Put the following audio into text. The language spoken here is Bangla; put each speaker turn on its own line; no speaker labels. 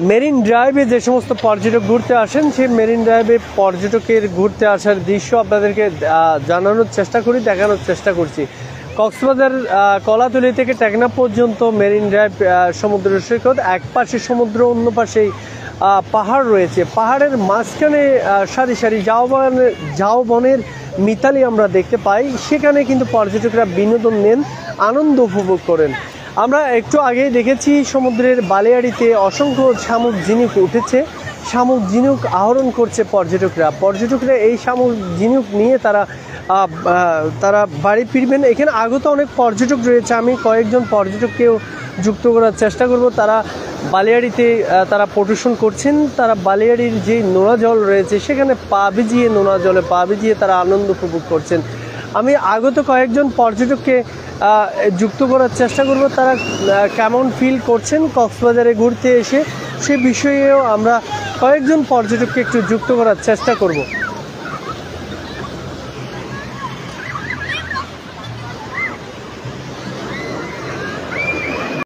মেরিন ড্রাইভে যে সমস্ত পর্যটক ঘুরতে আসেন, সেই মেরিন ড্রাইভে পর্যটকের ঘুরতে আসার দৃশ্য আপনাদেরকে জানানোর চেষ্টা করি, দেখানোর চেষ্টা করছি। কক্সবাজার কলাতলী থেকে টেকনাফ পর্যন্ত মেরিন ড্রাইভ সমুদ্র সৈকত, এক পাশে সমুদ্র, অন্য পাশেই পাহাড় রয়েছে। পাহাড়ের মাঝখানে সারি সারি ঝাউবনের মিতালি আমরা দেখতে পাই। সেখানে কিন্তু পর্যটকরা বিনোদন নেন, আনন্দ উপভোগ করেন। আমরা একটু আগেই দেখেছি সমুদ্রের বালিয়াড়িতে অসংখ্য শামুক ঝিনুক উঠেছে। শামুক ঝিনুক আহরণ করছে পর্যটকরা এই শামুক ঝিনুক নিয়ে তারা বাড়ি ফিরবেন। এখানে আগত অনেক পর্যটক রয়েছে, আমি কয়েকজন পর্যটককেও যুক্ত করার চেষ্টা করব। তারা বালিয়াড়িতে তারা পরিদর্শন করছেন। তারা বালিয়াড়ির যে নোনা জল রয়েছে সেখানে নোনা জলে পা ভিজিয়ে তারা আনন্দ উপভোগ করছেন। আমি আগত কয়েকজন পর্যটককে যুক্ত করার চেষ্টা করব, তারা কেমন ফিল করছেন কক্সবাজারে ঘুরতে এসে, সে বিষয়েও আমরা কয়েকজন পর্যটককে একটু যুক্ত করার চেষ্টা করব।